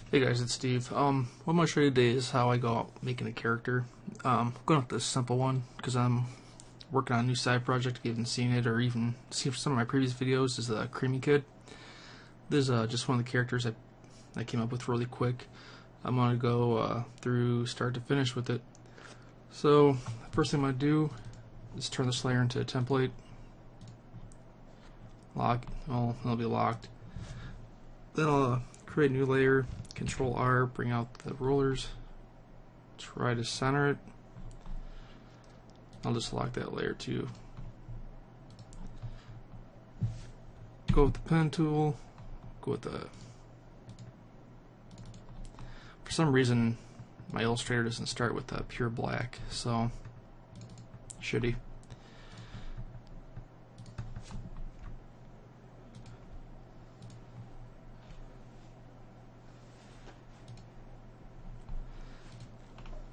Hey guys, it's Steve. What I'm going to show you today is how I go out making a character. I'm going with this simple one because I'm working on a new side project. If you haven't seen it or even seen some of my previous videos, is the Kreamy kid. This is just one of the characters I came up with really quick. I'm going to go through start to finish with it. So, first thing I'm going to do is turn this layer into a template. Lock, well, it'll be locked. Then I'll create a new layer. Control R, bring out the rollers, try to center it. I'll just lock that layer too. Go with the pen tool, go with the, for some reason my Illustrator doesn't start with the pure black, so shitty.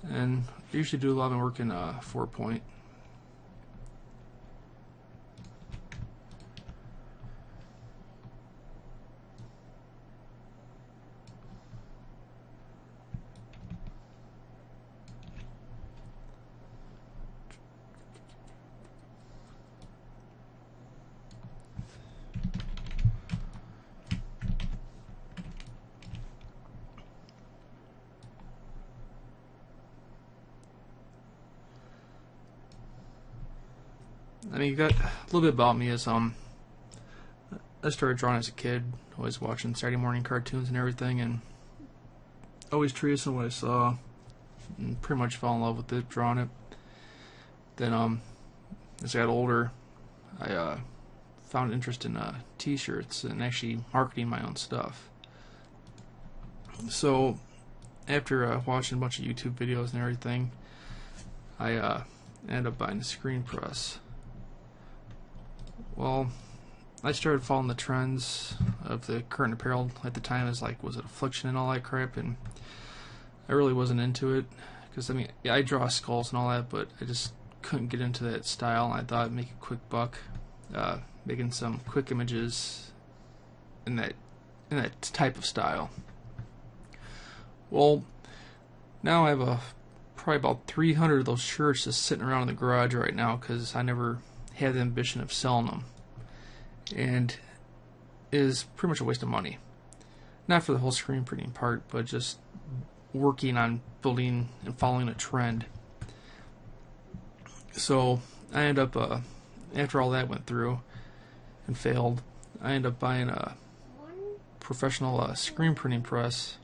And I usually do a lot of work in 4-point. I mean, you got a little bit about me is I started drawing as a kid, always watching Saturday morning cartoons and everything, and always tracing what I saw, and pretty much fell in love with it, drawing it. Then as I got older, I found interest in t-shirts and actually marketing my own stuff. So after watching a bunch of YouTube videos and everything, I ended up buying a screen press. Well, I started following the trends of the current apparel at the time. As like, was it Affliction and all that crap, and I really wasn't into it because I mean, yeah, I draw skulls and all that, but I just couldn't get into that style. And I thought I'd make a quick buck, making some quick images in that type of style. Well, now I have probably about 300 of those shirts just sitting around in the garage right now because I never had the ambition of selling them, and it is pretty much a waste of money. Not for the whole screen printing part, but just working on building and following a trend. So I ended up, after all that went through and failed, I ended up buying a professional screen printing press.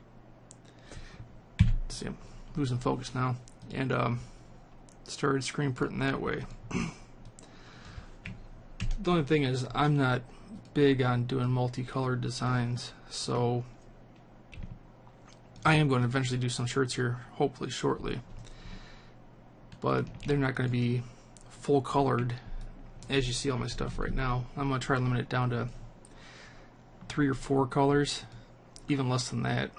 Let's see, I'm losing focus now, and started screen printing that way. The only thing is, I'm not big on doing multicolored designs, so I am going to eventually do some shirts here, hopefully shortly. But they're not going to be full colored as you see all my stuff right now. I'm going to try to limit it down to 3 or 4 colors, even less than that.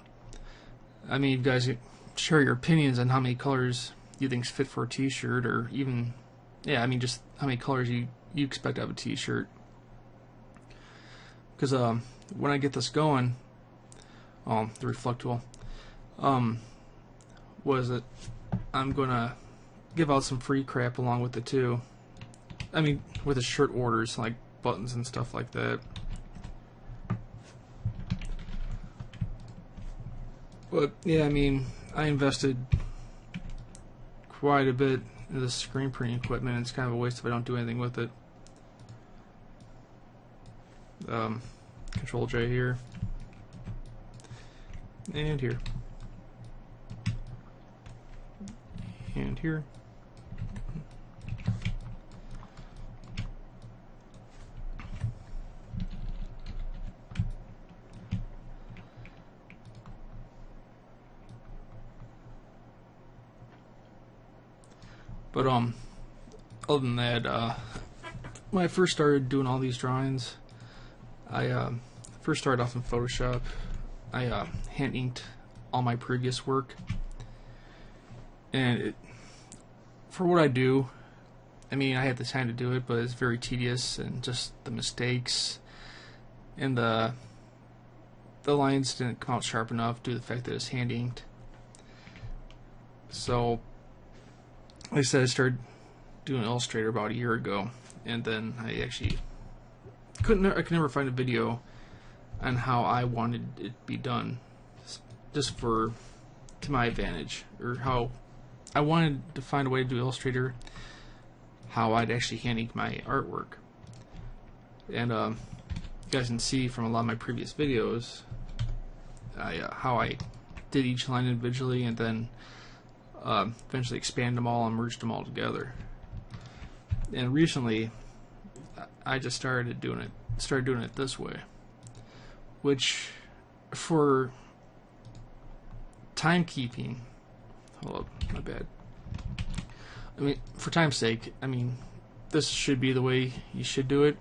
I mean, you guys share your opinions on how many colors you think fit for a t-shirt, or even, yeah, I mean, just how many colors you expect out of a t-shirt. Because when I get this going, the reflect tool, was it, I'm gonna give out some free crap along with it too. I mean, with the shirt orders, like buttons and stuff like that. But yeah, I mean, I invested quite a bit in this screen printing equipment, and it's kind of a waste if I don't do anything with it. Control J here, and here, and here. But other than that, when I first started doing all these drawings, I first started off in Photoshop. I hand inked all my previous work, and for what I do, I mean, I had the time to do it, but it's very tedious, and just the mistakes and the the lines didn't come out sharp enough due to the fact that it's hand inked. So, like I said, I started doing Illustrator about a year ago, and then I actually I could never find a video on how I wanted it to be done, just to my advantage, or how I wanted to find a way to do Illustrator, how I'd actually hand ink my artwork. And you guys can see from a lot of my previous videos how I did each line individually, and then eventually expand them all and merged them all together. And recently, I just started doing it this way, which for timekeeping, hold up, my bad. I mean, for time's sake, I mean, this should be the way you should do it,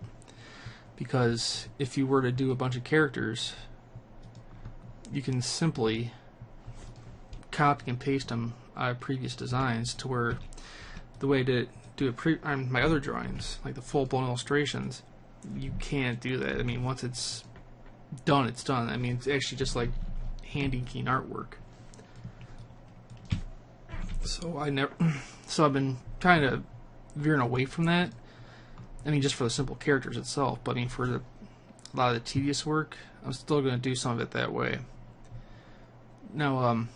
because if you were to do a bunch of characters, you can simply copy and paste them out of previous designs, to where the way to do it on my other drawings, like the full-blown illustrations, you can't do that. I mean, once it's done, it's done. I mean, it's actually just like hand inking artwork. So I've been kind of veering away from that. I mean, just for the simple characters itself, but I mean, for a lot of the tedious work, I'm still going to do some of it that way. Now,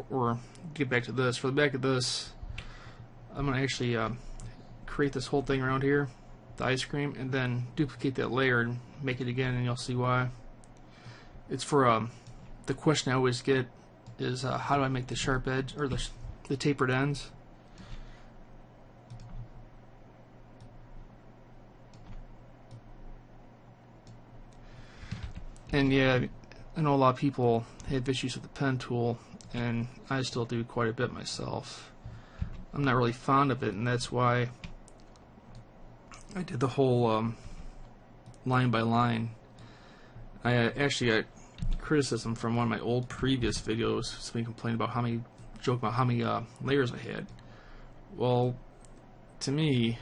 or get back to this. For the back of this, I'm going to actually create this whole thing around here, the ice cream, and then duplicate that layer and make it again, and you'll see why. It's for the question I always get is how do I make the sharp edge, or the tapered ends? And yeah, I know a lot of people have issues with the pen tool, and I still do quite a bit myself. I'm not really fond of it, and that's why I did the whole line by line. I actually got criticism from one of my old previous videos. Somebody complained about how many layers I had. Well, to me,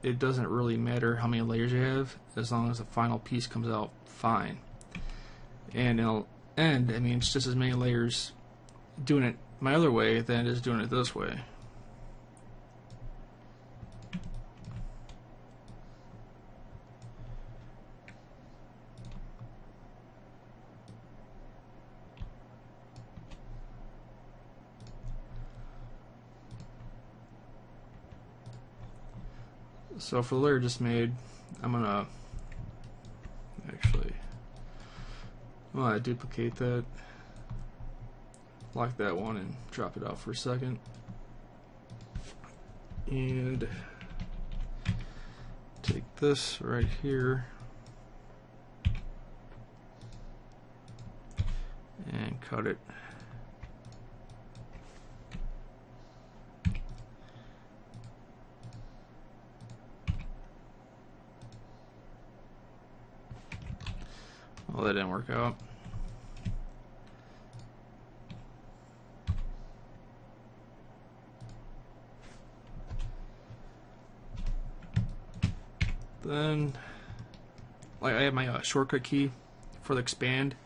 it doesn't really matter how many layers you have, as long as the final piece comes out fine. And it'll end, I mean, it's just as many layers doing it my other way than it is doing it this way. So for the layer just made, I'm gonna duplicate that, lock that one, and drop it out for a second, and take this right here and cut it. Well, that didn't work out. Then, like, I have my shortcut key for the expand.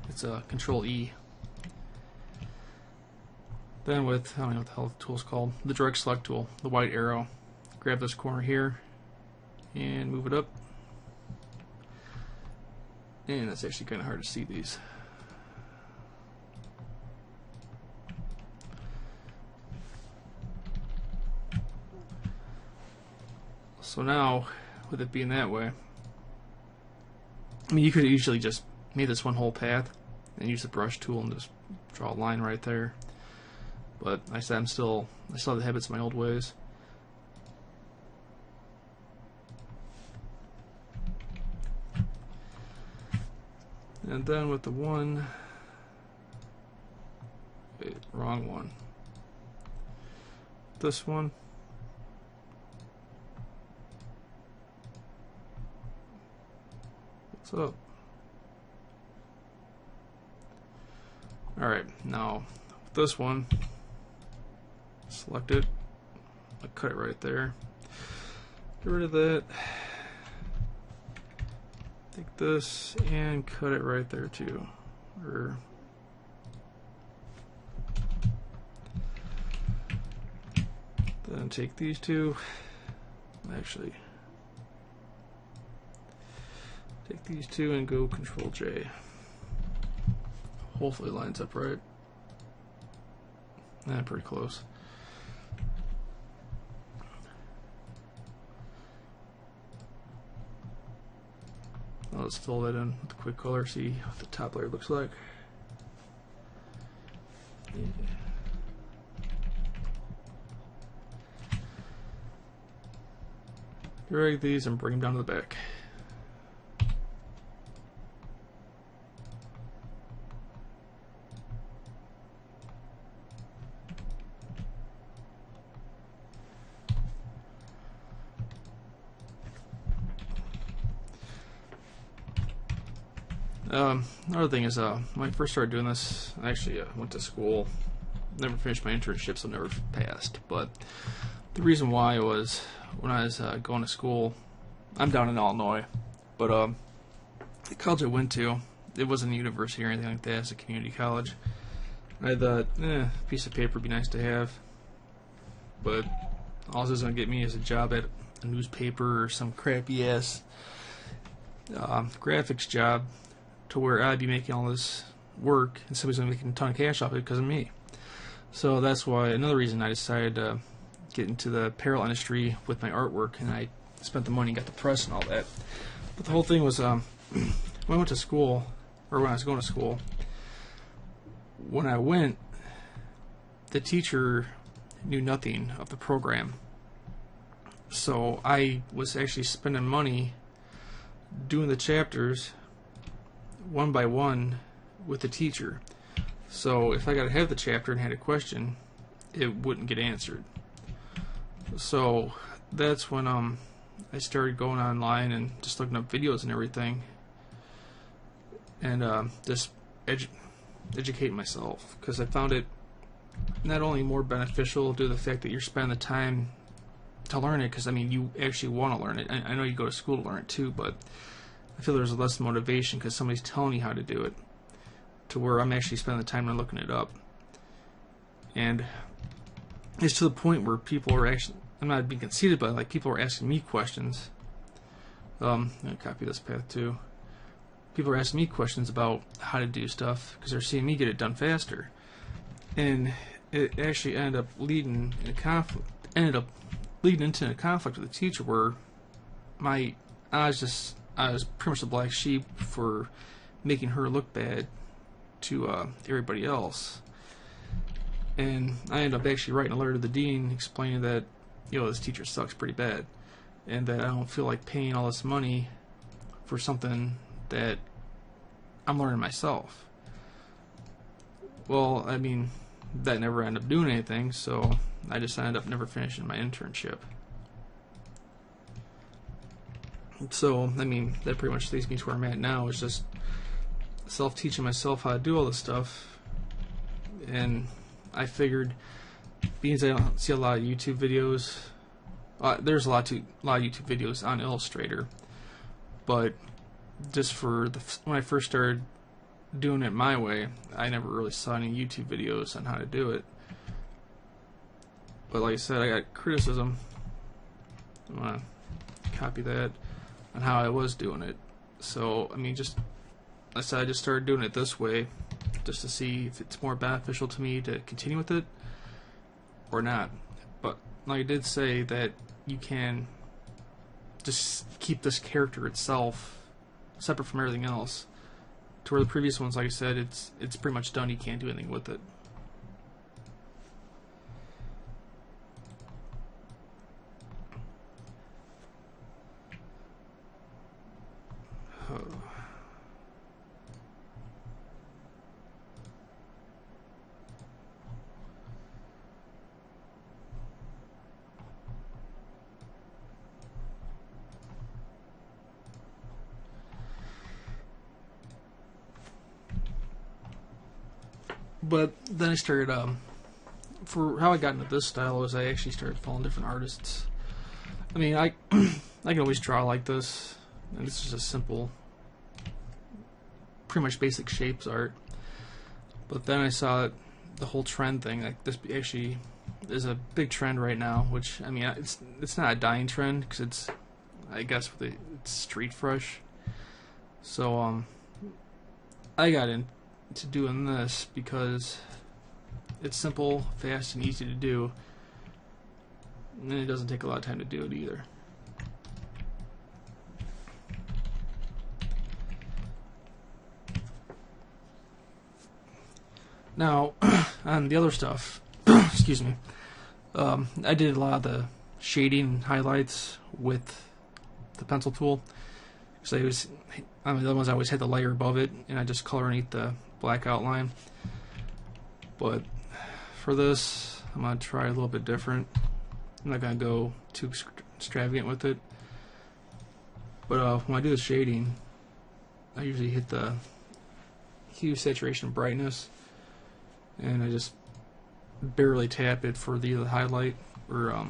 It's a Control E. Then with, I don't know what the hell the tool's called, the direct select tool, the white arrow, grab this corner here and move it up. And it's actually kind of hard to see these. So now, with it being that way, I mean, you could easily just made this one whole path and use the brush tool and just draw a line right there. But I said I still have the habits of my old ways. And then with the one, wait, wrong one. This one. What's up? Alright, now with this one, select it, I cut it right there, get rid of that, take this and cut it right there too. Or then take these two. Actually, take these two and go Control J. Hopefully it lines up right. Pretty close. Let's fill that in with a quick color, see what the top layer looks like. Yeah. Drag these and bring them down to the back. Another thing is, when I first started doing this, I actually went to school. Never finished my internship, so never passed. But the reason why was when I was going to school, I'm down in Illinois, but the college I went to, it wasn't a university or anything like that. It's a community college. I thought, a piece of paper would be nice to have, but all this is going to get me is a job at a newspaper or some crappy ass graphics job, to where I'd be making all this work and somebody's going to be making a ton of cash off it because of me. So that's why, another reason I decided to get into the apparel industry with my artwork, and I spent the money and got the press and all that. But the whole thing was, when I went to school, or when I was going to school, when I went, the teacher knew nothing of the program. So I was actually spending money doing the chapters one by one with the teacher. So if I got to have the chapter and had a question, it wouldn't get answered. So that's when I started going online and just looking up videos and everything, and just educating myself, because I found it not only more beneficial due to the fact that you're spending the time to learn it, because I mean you actually want to learn it. I know you go to school to learn it too, but I feel there's less motivation because somebody's telling you how to do it, to where I'm actually spending the time and looking it up. And it's to the point where people are actually, I'm not being conceited, but like people are asking me questions. I'm gonna copy this path too. People are asking me questions about how to do stuff because they're seeing me get it done faster, and it actually ended up leading in a conflict. Ended up leading into a conflict with the teacher where I was pretty much the black sheep for making her look bad to everybody else. And I ended up actually writing a letter to the dean explaining that, this teacher sucks pretty bad, and that I don't feel like paying all this money for something that I'm learning myself. Well, I mean, that never ended up doing anything, so I just ended up never finishing my internship. So, I mean, that pretty much leads me to where I'm at now, is just self-teaching myself how to do all this stuff. And I figured, being that I don't see a lot of YouTube videos, there's a lot of YouTube videos on Illustrator, but just for when I first started doing it my way, I never really saw any YouTube videos on how to do it. But like I said, I got criticism. I'm gonna copy that on how I was doing it. So I mean, I just started doing it this way, just to see if it's more beneficial to me to continue with it or not. But like I did say, that you can just keep this character itself separate from everything else, to where the previous ones, like I said, it's pretty much done. You can't do anything with it. But then I started, for how I got into this style was I actually started following different artists. I mean, I can always draw like this, and this is a simple pretty much basic shapes art. But then I saw the whole trend thing, like this actually is a big trend right now, which, I mean, it's not a dying trend, because it's, I guess, it's street fresh. So I got into doing this because it's simple, fast, and easy to do, and it doesn't take a lot of time to do it either. Now, on the other stuff, excuse me, I did a lot of the shading and highlights with the pencil tool. Because the other ones I always had the layer above it, and I just color underneath the black outline. But for this, I'm going to try a little bit different. I'm not going to go too extravagant with it. But when I do the shading, I usually hit the hue, saturation, brightness, and I just barely tap it for the highlight or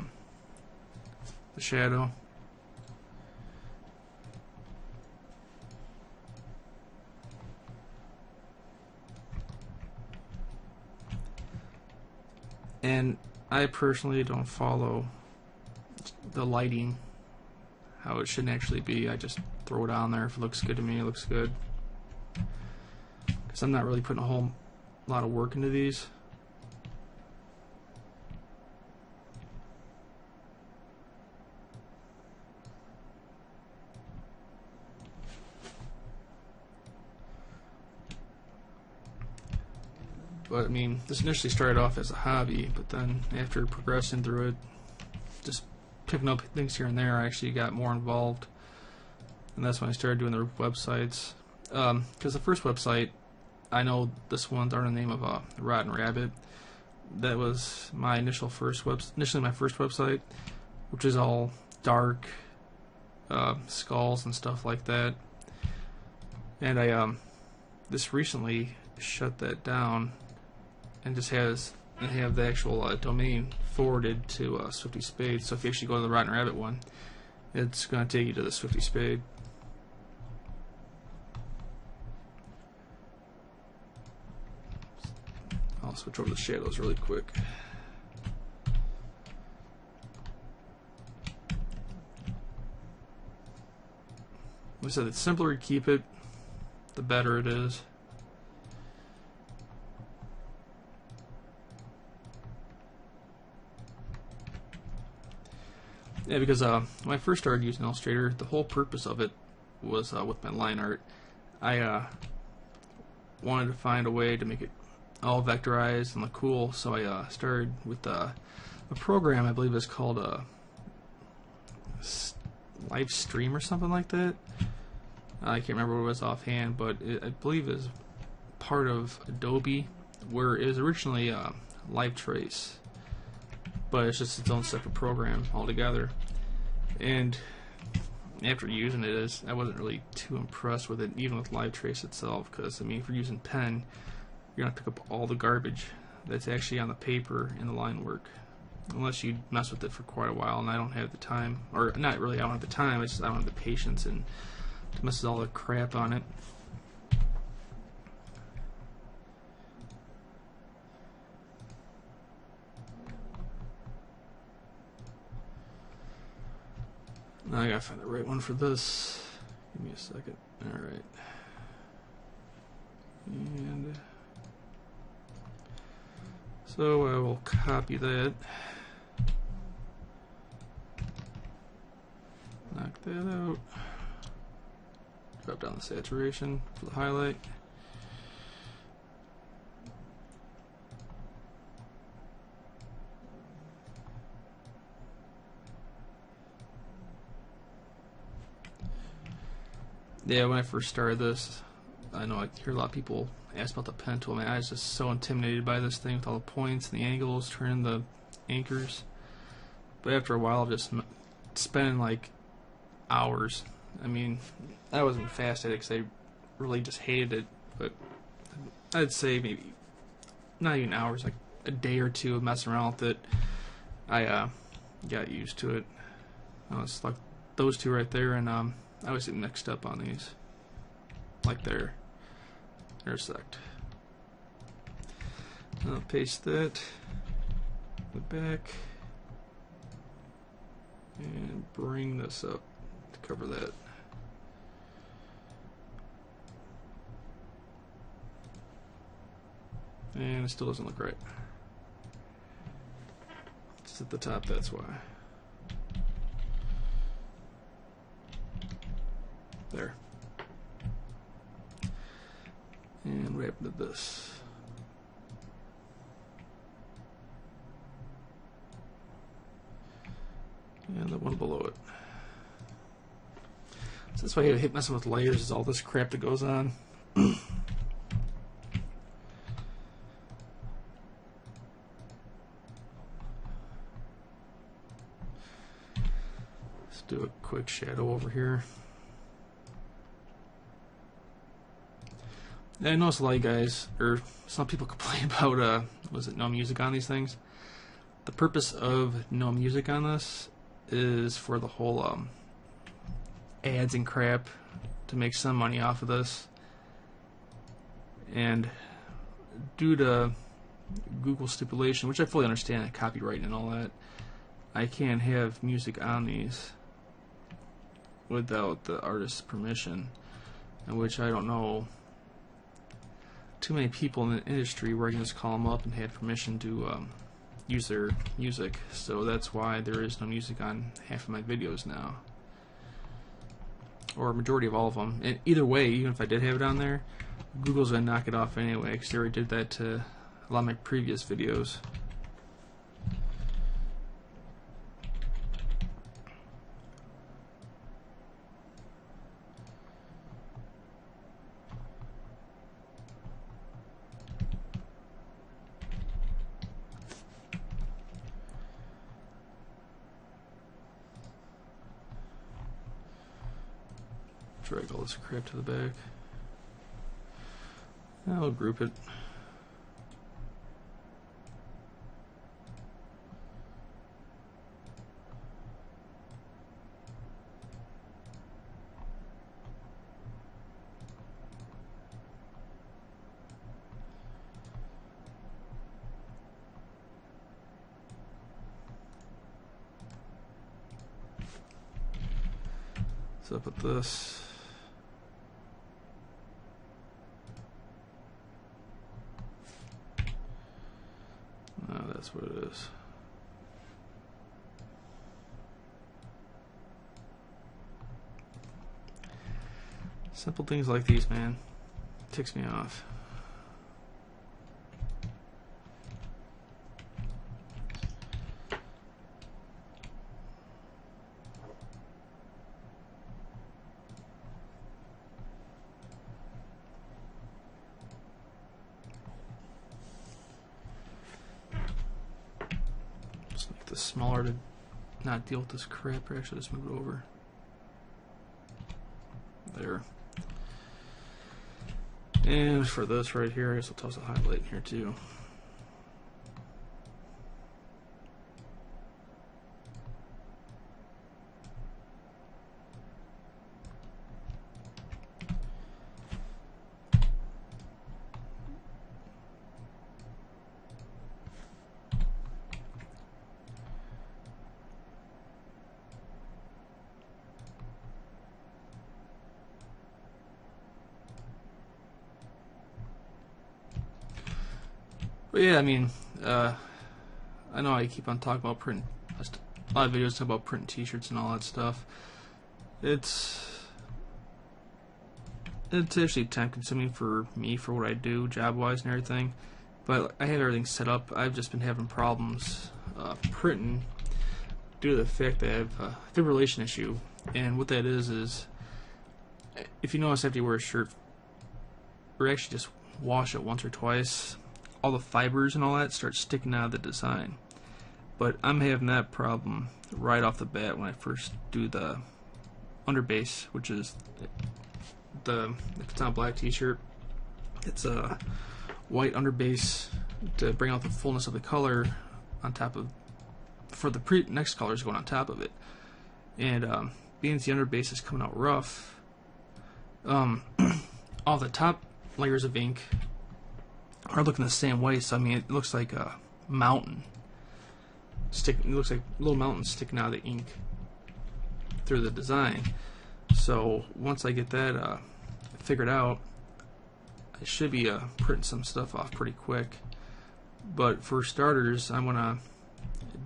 the shadow. And I personally don't follow the lighting, how it should actually be. I just throw it on there. If it looks good to me, it looks good. Because I'm not really putting a whole lot of work into these. But I mean, this initially started off as a hobby, but then after progressing through it, just picking up things here and there, I actually got more involved. And that's when I started doing the websites. Because the first website, I know this one's under the name of Rotten Rabbit. That was my initially my first website, which is all dark skulls and stuff like that. And I just recently shut that down and just have the actual domain forwarded to Swiftyspade. So if you actually go to the Rotten Rabbit one, it's going to take you to the Swiftyspade. I'll switch over the shadows really quick. Like I said, the simpler you keep it, the better it is. Yeah, because when I first started using Illustrator, the whole purpose of it was with my line art. I wanted to find a way to make it all vectorized and look cool, so I started with a program I believe is called Live Stream or something like that. I can't remember what it was offhand, but I believe it is part of Adobe, where it was originally Live Trace, but it's just its own separate program altogether. And after using it, I wasn't really too impressed with it, even with Live Trace itself, because I mean, if you're using pen, you're gonna pick up all the garbage that's actually on the paper in the line work, unless you mess with it for quite a while. And I don't have the time, or not really, I don't have the time. It's just I don't have the patience, and it messes all the crap on it. Now I gotta find the right one for this. Give me a second. Alright. And so I will copy that. Knock that out. Drop down the saturation for the highlight. Yeah, when I first started this, I know I hear a lot of people ask about the pen tool. Man, I was just so intimidated by this thing with all the points and the angles, turning the anchors. But after a while, I've just spending like hours. I mean, I wasn't fast at it because I really just hated it, but I'd say maybe not even hours, like a day or two of messing around with it, I got used to it. I was like those two right there, and I was getting mixed up on these, like there. intersect. I'll paste that in the back and bring this up to cover that. And it still doesn't look right. It's at the top, that's why. There. And what happened to this? And the one below it. So that's why I hate messing with layers, is all this crap that goes on. Let's do a quick shadow over here. I noticed a lot of guys, or some people complain about, was it no music on these things? The purpose of no music on this is for the whole ads and crap, to make some money off of this. And due to Google stipulation, which I fully understand, copyright and all that, I can't have music on these without the artist's permission, in which I don't know too many people in the industry where I can just call them up and have permission to use their music. So that's why there is no music on half of my videos now, or a majority of all of them. And either way, even if I did have it on there, Google's gonna knock it off anyway, because they already did that to a lot of my previous videos. Drag all this crap to the back. I'll group it. So I put this. That's what it is. Simple things like these, man, ticks me off. Make this smaller to not deal with this crap, or actually just move it over. There. And for this right here, I guess I'll toss a highlight in here too. But yeah, I mean, I know I keep on talking about print. A lot of videos talk about printing T-shirts and all that stuff. It's actually time-consuming for me for what I do, job-wise and everything. But I have everything set up. I've just been having problems printing due to the fact that I have a fibrillation issue. And what that is if you notice after you wear a shirt, or actually just wash it once or twice, all the fibers and all that start sticking out of the design. But I'm having that problem right off the bat when I first do the underbase, which is if it's not a black t-shirt, it's a white underbase to bring out the fullness of the color on top of, for the next colors going on top of it. And being the underbase is coming out rough, all the top layers of ink are looking the same way. So I mean, it looks like a mountain. It looks like a little mountain sticking out of the ink through the design. So once I get that figured out, I should be printing some stuff off pretty quick. But for starters, I'm gonna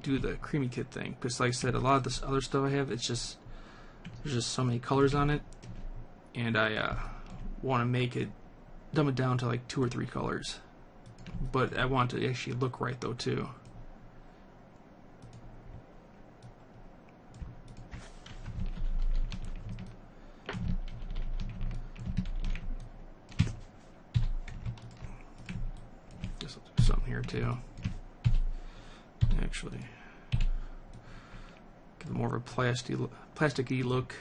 do the Kreamy kit thing, because like I said, a lot of this other stuff I have, it's just there's just so many colors on it, and I want to make it, dumb it down to like 2 or 3 colors. But I want it to actually look right though too. Guess I'll do something here too. Actually, give it more of a plasticky look.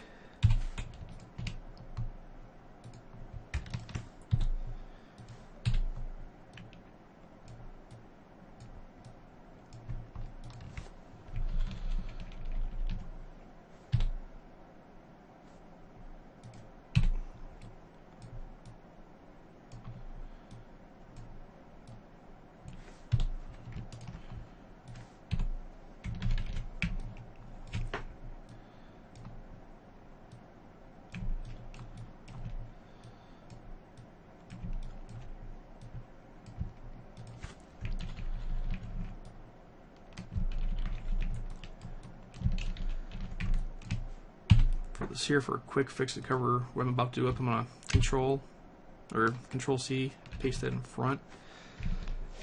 For this here, for a quick fix to cover what I'm about to do up, I'm going to Control C, paste that in front,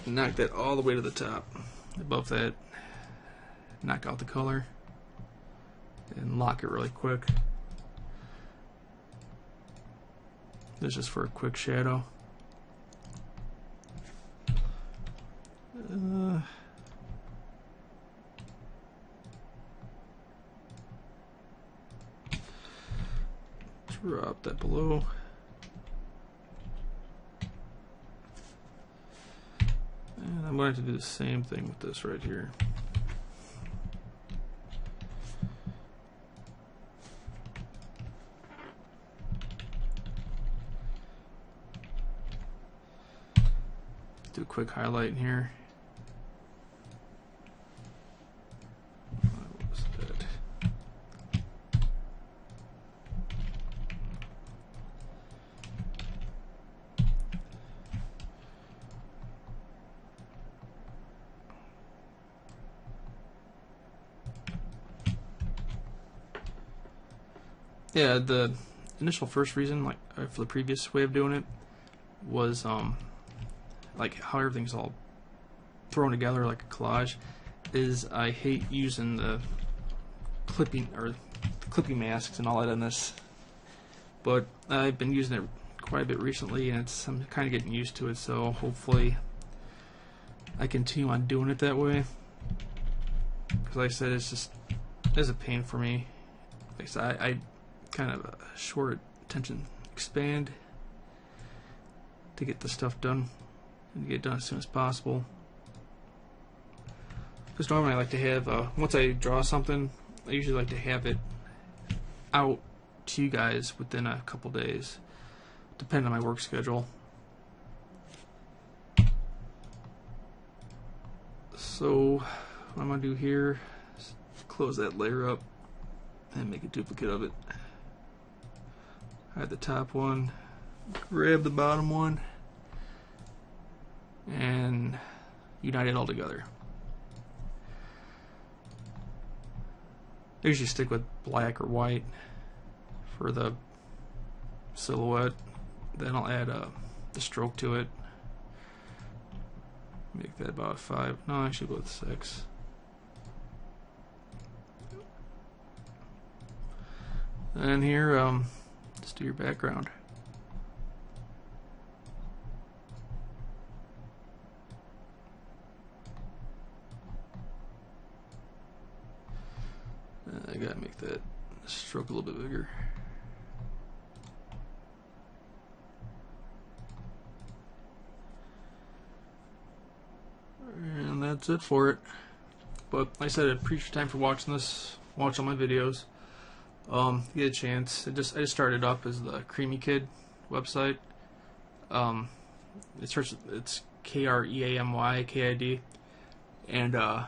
and knock that all the way to the top. Above that, knock out the color, and lock it really quick. This is just for a quick shadow. Drop that below. And I'm going to do the same thing with this right here. Do a quick highlight in here. What was that? Yeah, the initial first reason, like for the previous way of doing it, was like how everything's all thrown together like a collage, is I hate using the clipping masks and all that in this. But I've been using it quite a bit recently, and I'm kind of getting used to it. So hopefully I continue on doing it that way. Because like I said, it's a pain for me. Like I said, I kind of a short attention span to get the stuff done and to get it done as soon as possible. Because normally I like to have, once I draw something, I usually like to have it out to you guys within a couple days, depending on my work schedule. So what I'm going to do here is close that layer up and make a duplicate of it. Hide the top one, grab the bottom one, and unite it all together. I usually stick with black or white for the silhouette. Then I'll add the stroke to it. Make that about 5. No, I should go with 6. And here, just do your background. I gotta make that stroke a little bit bigger. And that's it for it. But like I said, I appreciate your time for watching this. Watch all my videos. Get a chance. I just started up as the Kreamy Kid website. It's Kreamy KID, and like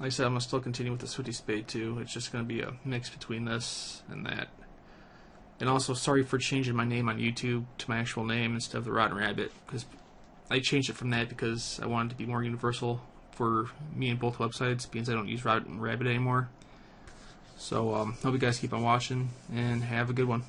I said, I'm gonna still continue with the Swiftyspade too. It's just gonna be a mix between this and that. And also, sorry for changing my name on YouTube to my actual name instead of the Rotten Rabbit, because I changed it from that because I wanted to be more universal for me and both websites, because I don't use Rotten Rabbit anymore. So, hope you guys keep on watching, and have a good one.